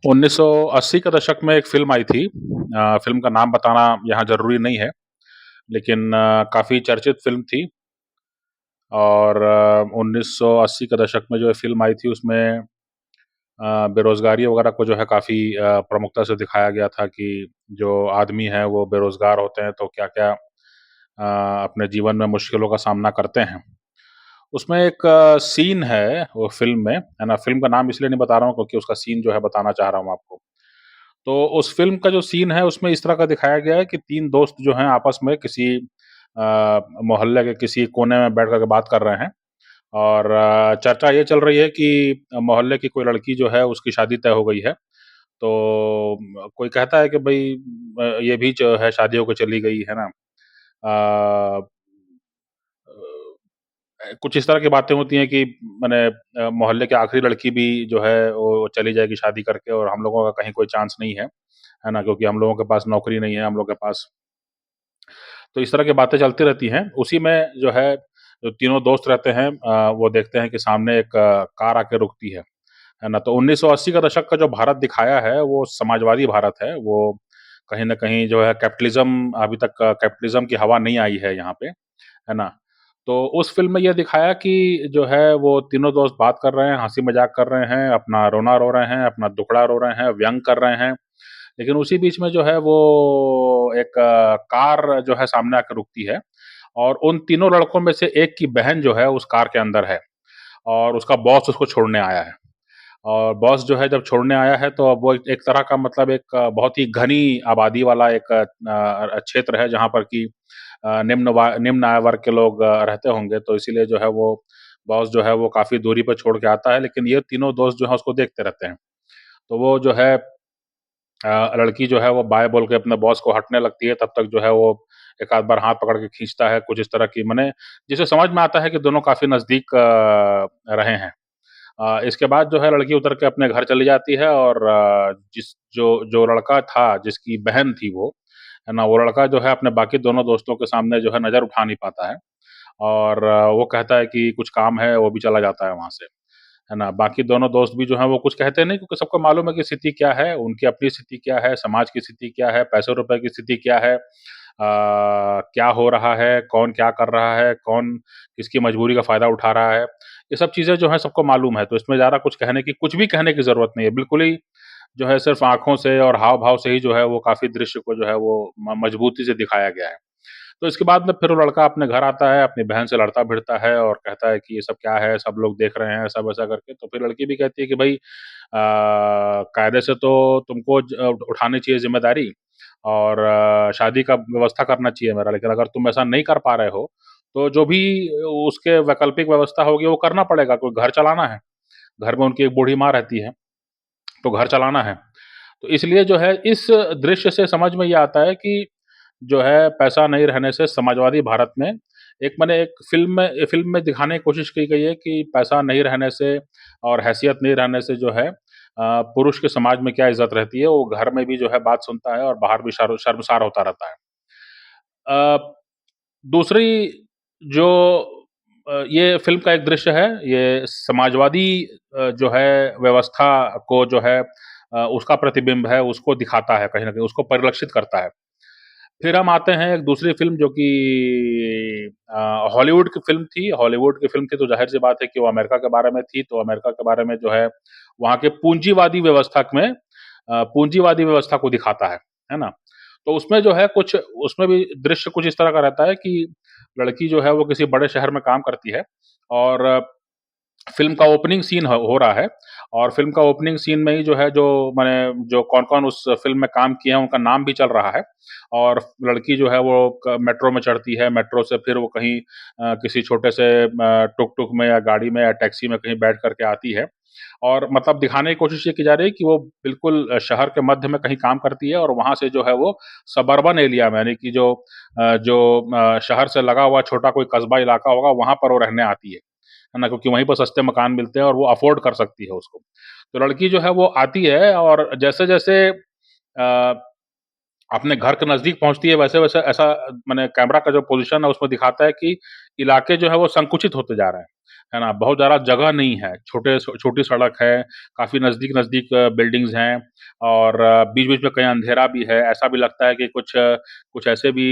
1980 के दशक में एक फ़िल्म आई थी। फ़िल्म का नाम बताना यहाँ ज़रूरी नहीं है, लेकिन काफ़ी चर्चित फ़िल्म थी और 1980 के दशक में जो ये फ़िल्म आई थी उसमें बेरोज़गारी वगैरह को जो है काफ़ी प्रमुखता से दिखाया गया था कि जो आदमी हैं वो बेरोज़गार होते हैं तो क्या-क्या अपने जीवन में मुश्किलों का सामना करते हैं। उसमें एक सीन है वो फ़िल्म में, है ना? फ़िल्म का नाम इसलिए नहीं बता रहा हूँ क्योंकि उसका सीन जो है बताना चाह रहा हूँ आपको। तो उस फ़िल्म का जो सीन है उसमें इस तरह का दिखाया गया है कि 3 दोस्त जो हैं आपस में किसी मोहल्ले के किसी कोने में बैठ कर के बात कर रहे हैं और चर्चा ये चल रही है कि मोहल्ले की कोई लड़की जो है उसकी शादी तय हो गई है। तो कोई कहता है कि भई ये भी जो है शादी होके चली गई, है ना? अ कुछ इस तरह की बातें होती हैं कि माने मोहल्ले की आखिरी लड़की भी जो है वो चली जाएगी शादी करके और हम लोगों का कहीं कोई चांस नहीं है ना? क्योंकि हम लोगों के पास नौकरी नहीं है, हम लोग के पास तो इस तरह की बातें चलती रहती हैं। उसी में जो है, जो तीनों दोस्त रहते हैं वो देखते हैं कि सामने एक कार आके रुकती है ना? तो 1980 का दशक का जो भारत दिखाया है, वो समाजवादी भारत है। वो कहीं न कहीं जो है कैपिटलिज़्म अभी तक कैपिटलिज़्म की हवा नहीं आई है यहाँ पे, है ना? तो उस फ़िल्म में ये दिखाया कि जो है वो तीनों दोस्त बात कर रहे हैं, हँसी-मज़ाक कर रहे हैं, अपना रोना रो रहे हैं, अपना दुखड़ा रो रहे हैं, व्यंग कर रहे हैं। लेकिन उसी बीच में जो है वो एक कार जो है सामने आके रुकती है और उन तीनों लड़कों में से एक की बहन जो है उस कार के अंदर है और उसका बॉस उसको छोड़ने आया है। और बॉस जो है जब छोड़ने आया है तो अब वो एक तरह का मतलब एक बहुत ही घनी आबादी वाला एक क्षेत्र है जहाँ पर कि निम्न आय वर्ग के लोग रहते होंगे तो इसीलिए जो है वो बॉस जो है वो काफ़ी दूरी पे छोड़ के आता है लेकिन ये तीनों दोस्त जो हैं उसको देखते रहते हैं। तो वो जो है लड़की जो है वो बाय बोल के अपने बॉस को हटने लगती है, तब तक जो है वो एक आध बार हाथ पकड़ के खींचता है, कुछ इस तरह की माने जिसे समझ में आता है कि दोनों काफ़ी नज़दीक रहे हैं। इसके बाद जो है लड़की उतर के अपने घर चली जाती है और जिस जो जो लड़का था, जिसकी बहन थी वो, है ना? वो लड़का जो है अपने बाकी दोनों दोस्तों के सामने जो है नज़र उठा नहीं पाता है और वो कहता है कि कुछ काम है, वो भी चला जाता है वहाँ से। है ना? बाकी दोनों दोस्त भी जो हैं वो कुछ कहते नहीं क्योंकि सबको मालूम है कि स्थिति क्या है, उनकी अपनी स्थिति क्या है, समाज की स्थिति क्या है, पैसे-रुपए की स्थिति क्या है, क्या हो रहा है, कौन क्या कर रहा है, कौन किसकी मजबूरी का फ़ायदा उठा रहा है। ये सब चीज़ें जो हैं सबको मालूम है, तो इसमें ज़्यादा कुछ भी कहने की ज़रूरत नहीं है। बिल्कुल ही जो है सिर्फ़ आँखों से और हाव-भाव से ही जो है वो काफ़ी दृश्य को जो है वो मजबूती से दिखाया गया है। तो इसके बाद में फिर वो लड़का अपने घर आता है, अपनी बहन से लड़ता-भिड़ता है और कहता है कि ये सब क्या है, सब लोग देख रहे हैं, सब ऐसा करके। तो फिर लड़की भी कहती है कि भई कायदे से तो तुमको उठानी चाहिए ज़िम्मेदारी और शादी का व्यवस्था करना चाहिए मेरा, लेकिन अगर तुम ऐसा नहीं कर पा रहे हो, तो जो भी उसके वैकल्पिक व्यवस्था होगी वो करना पड़ेगा, कोई घर चलाना है। घर में उनकी एक बूढ़ी माँ रहती है, तो घर चलाना है। तो इसलिए जो है इस दृश्य से समझ में ये आता है कि जो है पैसा नहीं रहने से समाजवादी भारत में एक फ़िल्म में दिखाने की कोशिश की गई है कि पैसा नहीं रहने से और हैसियत नहीं रहने से जो है पुरुष के समाज में क्या इज़्ज़त रहती है, वो घर में भी जो है बात सुनता है और बाहर भी शर्मसार होता रहता है। अ, दूसरी जो ये फ़िल्म का एक दृश्य है, ये समाजवादी जो है व्यवस्था को जो है उसका प्रतिबिंब है, उसको दिखाता है कहीं न कहीं, उसको परिलक्षित करता है। फिर हम आते हैं एक दूसरी फ़िल्म जो कि हॉलीवुड की फ़िल्म थी। हॉलीवुड की फ़िल्म थी तो ज़ाहिर-सी बात है कि वो अमेरिका के बारे में थी, तो अमेरिका के बारे में जो है वहाँ के पूँजीवादी व्यवस्था को दिखाता है ना? तो उसमें जो है कुछ उसमें भी दृश्य कुछ इस तरह का रहता है कि लड़की जो है वो किसी बड़े शहर में काम करती है और फ़िल्म का ओपनिंग सीन हो रहा है और फ़िल्म का ओपनिंग सीन में ही जो है जो माने जो कौन-कौन उस फ़िल्म में काम किए हैं, उनका नाम भी चल रहा है और लड़की जो है वो मेट्रो में चढ़ती है, मेट्रो से फिर वो कहीं किसी छोटे से टुक-टुक में या गाड़ी में या टैक्सी में कहीं बैठ कर के आती है और मतलब दिखाने की कोशिश ये की जा रही है कि वो बिल्कुल शहर के मध्य में कहीं काम करती है और वहाँ से जो है वो सबर्बन एरिया में यानी कि शहर से लगा हुआ छोटा कोई कस्बा इलाका होगा, वहाँ पर वो रहने आती है ना? क्योंकि वहीं पर सस्ते मकान मिलते हैं और वो अफ़ोर्ड कर सकती है उसको। तो लड़की जो है वो आती है और जैसे-जैसे अपने घर के नज़दीक पहुँचती है वैसे-वैसे ऐसा माने कैमरा का जो पोज़ीशन है उसमें दिखाता है कि इलाके जो है वो संकुचित होते जा रहे हैं। है ना? बहुत ज़्यादा जगह नहीं है, छोटी सड़क है, काफ़ी नज़दीक-नज़दीक बिल्डिंग्स हैं और बीच-बीच में कहीं अंधेरा भी है, ऐसा भी लगता है कि कुछ ऐसे भी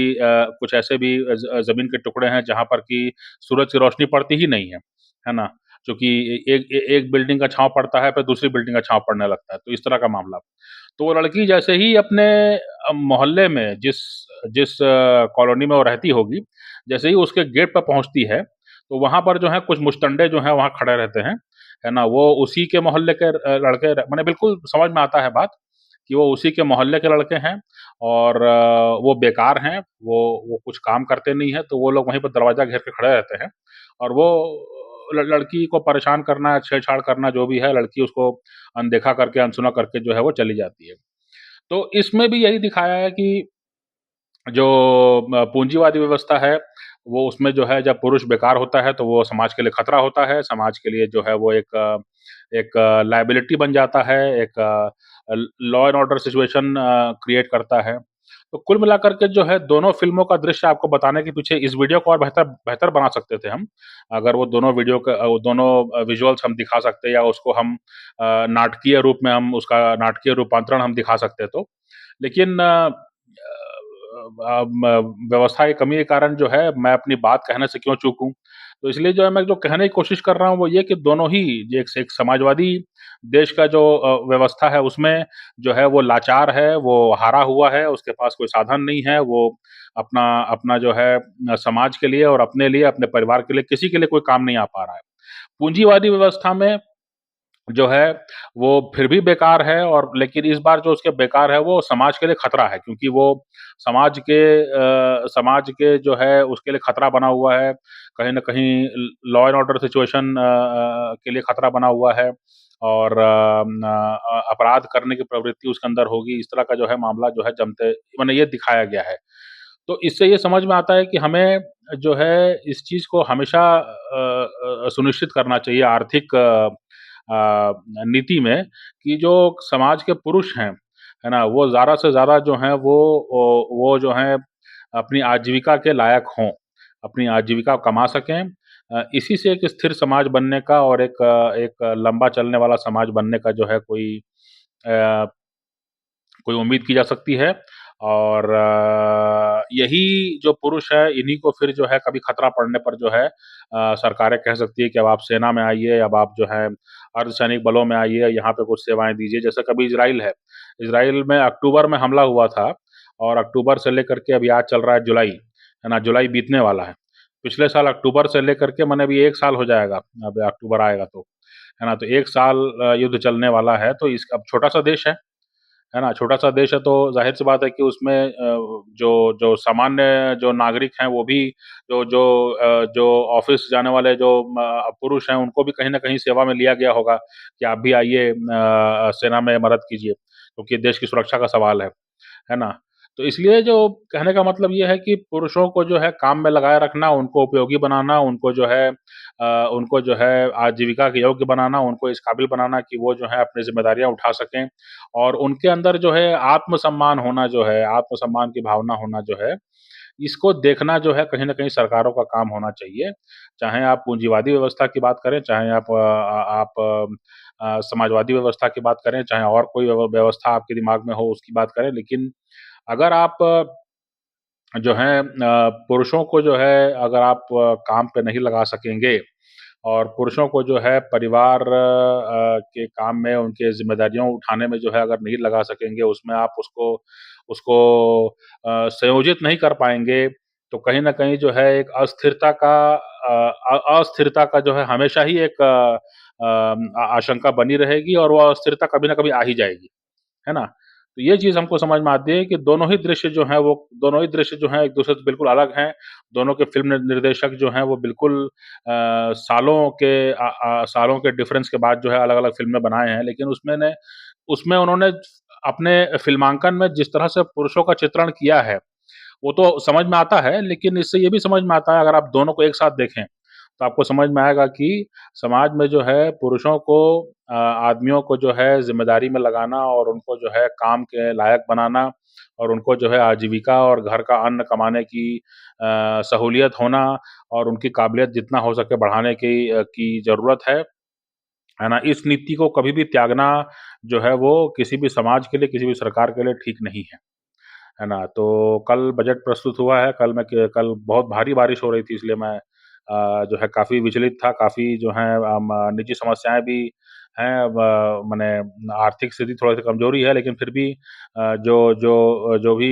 ज़मीन के टुकड़े हैं जहाँ पर कि सूरज की रोशनी पड़ती ही नहीं है ना? चूँकि एक बिल्डिंग का छाँव पड़ता है, फिर दूसरी बिल्डिंग का छाँव पड़ने लगता है, तो इस तरह का मामला। तो वो लड़की जैसे ही अपने मोहल्ले में जिस जिस कॉलोनी में वो रहती होगी, जैसे ही उसके गेट पे पहुँचती है, तो वहाँ पर जो है कुछ मुस्टंडे जो हैं वहाँ खड़े रहते हैं, है ना? वो उसी के मोहल्ले के लड़के माने बिल्कुल समझ में आता है बात कि वो उसी के मोहल्ले के लड़के हैं और वो बेकार हैं, वो कुछ काम करते नहीं हैं, तो वो लोग वहीं पे दरवाज़ा घेर के खड़े रहते हैं और वो लड़की को परेशान करना, छेड़-छाड़ करना जो भी है, लड़की उसको अनदेखा करके, अनसुना करके जो है वो चली जाती है। तो इसमें भी यही दिखाया है कि जो पूँजीवादी व्यवस्था है, वो उसमें जो है जब पुरुष बेकार होता है, तो वो समाज के लिए खतरा होता है, समाज के लिए जो है वो एक लायबिलिटी बन जाता है, एक law and order situation create करता है। तो कुल मिलाकर के जो है दोनों फ़िल्मों का दृश्य आपको बताने के पीछे इस वीडियो को और बेहतर बेहतर बना सकते थे हम, अगर वो वो दोनों विजुअल्स हम दिखा सकते या उसको हम नाटकीय रूप में हम उसका नाटकीय रूपांतरण हम दिखा सकते तो। लेकिन व्यवस्था की कमी के कारण जो है मैं अपनी बात कहने से क्यों चूकूँ? तो इसलिए जो है मैं जो कहने की कोशिश कर रहा हूँ वो ये कि दोनों ही एक समाजवादी देश का जो व्यवस्था है उसमें जो है वो लाचार है, वो हारा हुआ है, उसके पास कोई साधन नहीं है, वो अपना अपना जो है समाज के लिए और अपने लिए, अपने परिवार के लिए, किसी के लिए कोई काम नहीं आ पा रहा है। पूँजीवादी व्यवस्था में जो है, वो फिर भी बेकार है और लेकिन इस बार जो उसके बेकार है, वो समाज के लिए खतरा है क्योंकि वो समाज के जो है उसके लिए खतरा बना हुआ है। कहीं न कहीं लॉ एंड ऑर्डर सिचुएशन के लिए खतरा बना हुआ है और अपराध करने की प्रवृत्ति उसके अंदर होगी। इस तरह का जो है मामला जो है जमते माने ये दिखाया गया है। तो इससे ये समझ में आता है कि हमें जो है इस चीज़ को हमेशा सुनिश्चित करना चाहिए आर्थिक नीति में कि जो समाज के पुरुष हैं, है ना? वो ज़्यादा से ज़्यादा जो हैं वो जो हैं अपनी आजीविका के लायक हों, अपनी आजीविका कमा सकें। इसी से एक स्थिर समाज बनने का और एक लंबा चलने वाला समाज बनने का जो है अ कोई उम्मीद की जा सकती है और यही जो पुरुष है इन्हीं को फिर जो है कभी खतरा पड़ने पर जो है सरकारें कह सकती है कि अब आप सेना में आइए, अब आप जो है अर्धसैनिक बलों में आइए, यहाँ पे कुछ सेवाएँ दीजिए। जैसे कभी इज़राइल है, इज़राइल में अक्टूबर में हमला हुआ था और अक्टूबर से लेकर के अभी आज चल रहा है जुलाई, है ना? जुलाई बीतने वाला है। पिछले साल अक्टूबर से लेकर के माने अभी 1 साल हो जाएगा, अब अक्टूबर आएगा तो, है ना? तो 1 साल युद्ध चलने वाला है, तो इस अब छोटा-सा देश है ना? छोटा-सा देश है तो ज़ाहिर-सी बात है कि उसमें जो जो सामान्य जो नागरिक हैं वो भी जो ऑफ़िस जाने वाले जो पुरुष हैं उनको भी कहीं न कहीं सेवा में लिया गया होगा कि आप भी आइए सेना में मदद कीजिए, क्योंकि देश की सुरक्षा का सवाल है ना? तो इसलिए जो कहने का मतलब ये है कि पुरुषों को जो है काम में लगाए रखना, उनको उपयोगी बनाना, उनको जो है आजीविका के योग्य बनाना, उनको इस काबिल बनाना कि वो जो है अपनी ज़िम्मेदारियाँ उठा सकें और उनके अंदर जो है आत्मसम्मान होना जो है, आत्मसम्मान की भावना होना जो है, इसको देखना जो है कहीं न कहीं सरकारों का काम होना चाहिए। चाहे आप पूँजीवादी व्यवस्था की बात करें, चाहे आप समाजवादी व्यवस्था की बात करें, चाहे और कोई व्यवस्था आपके दिमाग में हो उसकी बात करें, लेकिन अगर आप जो हैं पुरुषों को जो है अगर आप काम पे नहीं लगा सकेंगे और पुरुषों को जो है परिवार के काम में उनके ज़िम्मेदारियों उठाने में जो है अगर नहीं लगा सकेंगे, उसमें आप उसको उसको संयोजित नहीं कर पाएँगे, तो कहीं न कहीं जो है एक अस्थिरता का जो है हमेशा ही एक आशंका बनी रहेगी और वो अस्थिरता कभी न कभी आ ही जाएगी। है ना? तो ये चीज़ हमको समझ में आती है कि दोनों ही दृश्य जो हैं एक-दूसरे से बिल्कुल अलग हैं। दोनों के फ़िल्म निर्देशक जो हैं वो बिल्कुल सालों के डिफरेंस के बाद जो है अलग-अलग फ़िल्में बनाए हैं। लेकिन उसमें उन्होंने अपने फ़िल्मांकन में जिस तरह से पुरुषों का चित्रण किया है, वो तो समझ में आता है, लेकिन इससे ये भी समझ में आता है अगर आप दोनों को एक साथ देखें, तो आपको समझ में आएगा कि समाज में जो है पुरुषों को आदमियों को जो है ज़िम्मेदारी में लगाना और उनको जो है काम के लायक बनाना और उनको जो है आजीविका और घर का अन्न कमाने की सहूलियत होना और उनकी काबिलियत जितना हो सके बढ़ाने की ज़रूरत है ना? इस नीति को कभी भी त्यागना जो है वो किसी भी समाज के लिए, किसी भी सरकार के लिए ठीक नहीं है ना? तो कल बजट प्रस्तुत हुआ है, कल बहुत भारी बारिश हो रही थी इसलिए मैं जो है काफ़ी विचलित था, काफ़ी जो है निजी समस्याएँ भी हैं मने आर्थिक स्थिति थोड़ी-सी कमज़ोरी है लेकिन फिर भी जो भी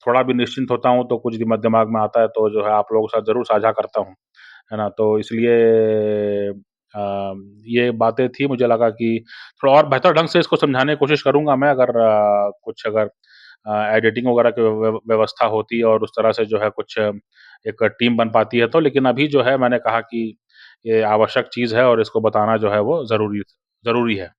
थोड़ा भी निश्चिंत होता हूँ तो कुछ दिमाग में आता है तो जो है आप लोगों के साथ ज़रूर साझा करता हूँ, है ना? तो इसलिए ये बातें थी मुझे लगा कि थोड़ा और बेहतर ढंग से इसको समझाने की कोशिश करूँगा मैं अगर एडिटिंग वगैरह की व्यवस्था होती और उस तरह से जो है कुछ एक टीम बन पाती है तो लेकिन अभी जो है मैंने कहा कि ये आवश्यक चीज़ है और इसको बताना जो है वो ज़रूरी है।